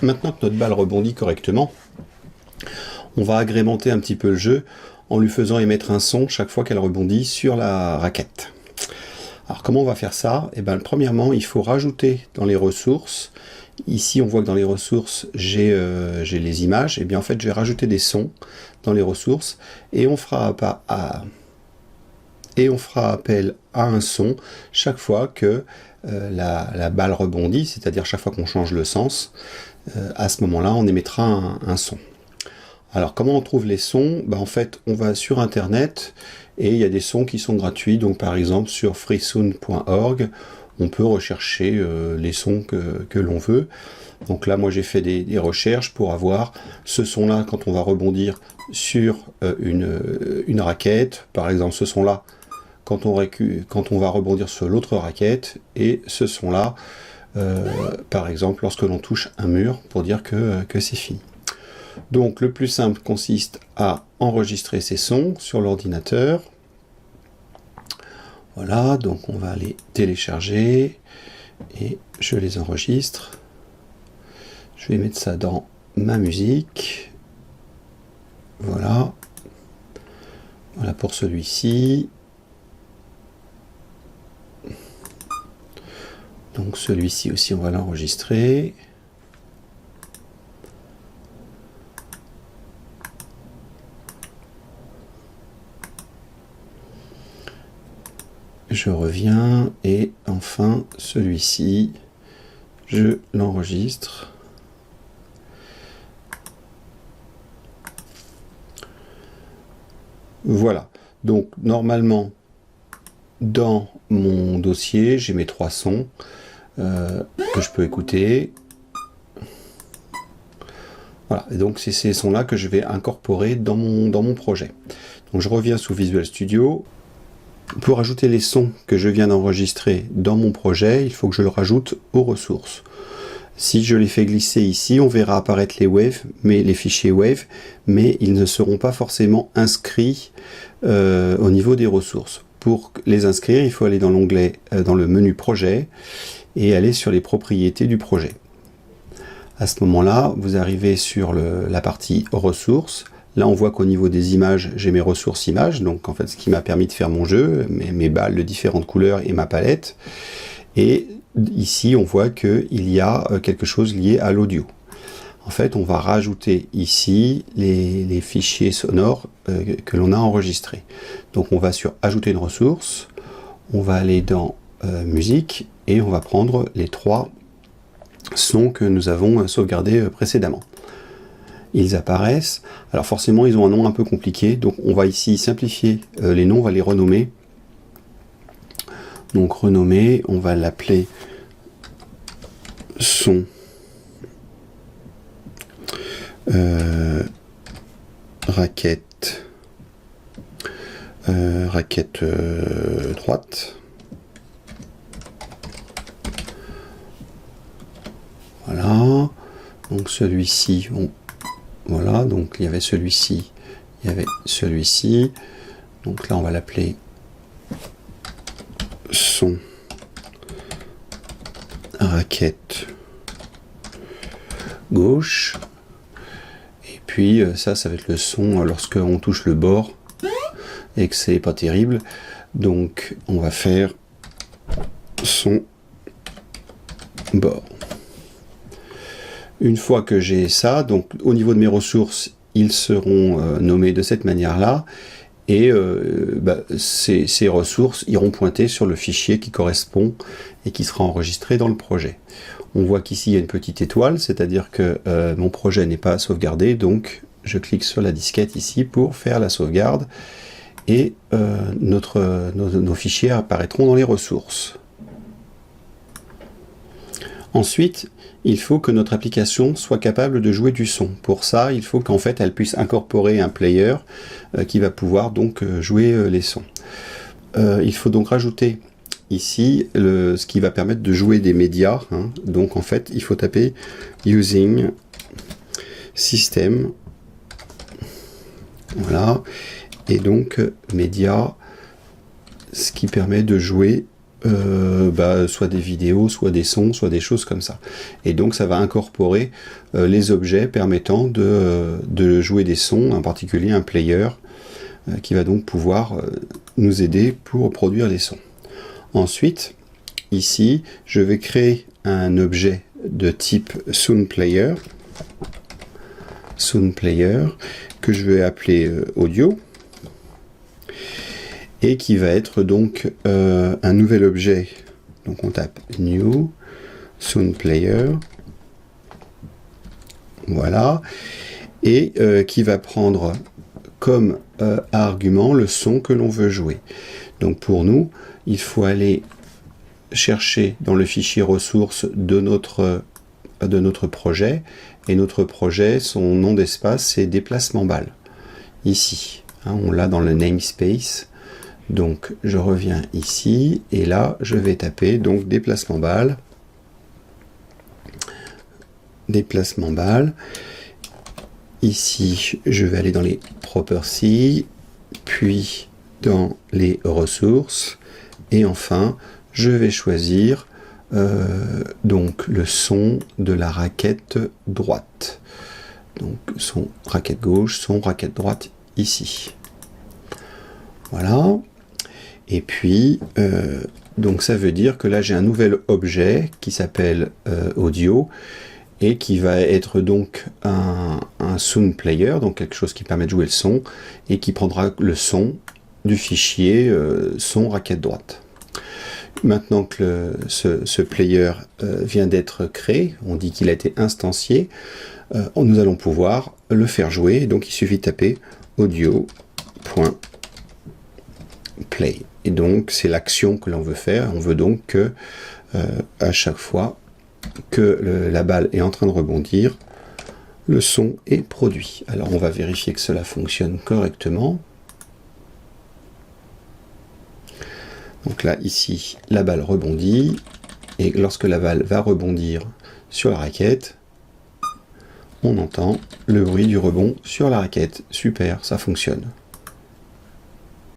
Maintenant que notre balle rebondit correctement, on va agrémenter un petit peu le jeu en lui faisant émettre un son chaque fois qu'elle rebondit sur la raquette. Alors comment on va faire ça? Eh bien, premièrement, il faut rajouter dans les ressources. Ici, on voit que dans les ressources, j'ai les images. Et bien en fait, je vais rajouter des sons dans les ressources et on fera appel à un son chaque fois que la balle rebondit, c'est-à-dire chaque fois qu'on change le sens. À ce moment-là, on émettra un son. Alors comment on trouve les sons? En fait, on va sur internet et il y a des sons qui sont gratuits. Donc par exemple sur freesound.org, on peut rechercher les sons que l'on veut. Donc là, moi j'ai fait des recherches pour avoir ce son-là quand on va rebondir sur une raquette. Par exemple, ce son-là quand on va rebondir sur l'autre raquette, et ce son-là, par exemple, lorsque l'on touche un mur, pour dire que c'est fini. Donc le plus simple consiste à enregistrer ces sons sur l'ordinateur. Voilà, donc on va les télécharger et je les enregistre. Je vais mettre ça dans ma musique. Voilà. Voilà pour celui-ci. Donc celui-ci aussi, on va l'enregistrer. Je reviens et enfin celui-ci, je l'enregistre. Voilà, donc normalement dans mon dossier j'ai mes 3 sons que je peux écouter. Voilà, et donc c'est ces sons-là que je vais incorporer dans mon projet. Donc je reviens sous Visual Studio. Pour ajouter les sons que je viens d'enregistrer dans mon projet, il faut que je le rajoute aux ressources. Si je les fais glisser ici, on verra apparaître les fichiers WAV, mais ils ne seront pas forcément inscrits au niveau des ressources. Pour les inscrire, il faut aller dans l'onglet, dans le menu projet, et aller sur les propriétés du projet. À ce moment-là, vous arrivez sur la partie ressources. Là, on voit qu'au niveau des images, j'ai mes ressources images, donc en fait, ce qui m'a permis de faire mon jeu, mes balles de différentes couleurs et ma palette. Et ici, on voit qu'il y a quelque chose lié à l'audio. En fait, on va rajouter ici les fichiers sonores que l'on a enregistrés. Donc, on va sur Ajouter une ressource, on va aller dans Musique, et on va prendre les 3 sons que nous avons sauvegardés précédemment. Ils apparaissent. Alors forcément, ils ont un nom un peu compliqué. Donc on va ici simplifier les noms, on va les renommer. Donc renommer, on va l'appeler son raquette droite. Voilà. Donc celui-ci, voilà, donc il y avait celui-ci, il y avait celui-ci. Donc là, on va l'appeler son raquette gauche. Et puis ça va être le son lorsque on touche le bord et que c'est pas terrible. Donc on va faire son bord. Une fois que j'ai ça, donc au niveau de mes ressources, ils seront nommés de cette manière-là, et ces ressources iront pointer sur le fichier qui correspond et qui sera enregistré dans le projet. On voit qu'ici il y a une petite étoile, c'est-à-dire que mon projet n'est pas sauvegardé, donc je clique sur la disquette ici pour faire la sauvegarde, et nos fichiers apparaîtront dans les ressources. Ensuite, il faut que notre application soit capable de jouer du son. Pour ça, il faut qu'en fait, elle puisse incorporer un player qui va pouvoir donc jouer les sons. Il faut donc rajouter ici ce qui va permettre de jouer des médias. Donc en fait, il faut taper Using System. Voilà. Et donc, médias, ce qui permet de jouer soit des vidéos, soit des sons, soit des choses comme ça. Et donc ça va incorporer les objets permettant de jouer des sons, en particulier un player qui va donc pouvoir nous aider pour produire les sons. Ensuite, ici, je vais créer un objet de type SoundPlayer, que je vais appeler audio, et qui va être donc un nouvel objet. Donc on tape New SoundPlayer, voilà, et qui va prendre comme argument le son que l'on veut jouer. Donc pour nous, il faut aller chercher dans le fichier ressources de notre projet, et notre projet, son nom d'espace, c'est déplacement balle. Ici, hein, on l'a dans le namespace. Donc je reviens ici, et là je vais taper donc déplacement balle. Ici, je vais aller dans les properties, puis dans les ressources, et enfin, je vais choisir donc le son de la raquette droite. Donc son raquette gauche, son raquette droite ici. Voilà. Et puis, donc ça veut dire que là j'ai un nouvel objet qui s'appelle audio, et qui va être donc un sound player, donc quelque chose qui permet de jouer le son, et qui prendra le son du fichier son raquette droite. Maintenant que ce player vient d'être créé, on dit qu'il a été instancié, nous allons pouvoir le faire jouer. Donc il suffit de taper audio.play. Et donc c'est l'action que l'on veut faire. On veut donc que à chaque fois que la balle est en train de rebondir, le son est produit. Alors on va vérifier que cela fonctionne correctement. Donc là, ici, la balle rebondit, et lorsque la balle va rebondir sur la raquette, on entend le bruit du rebond sur la raquette. Super, ça fonctionne.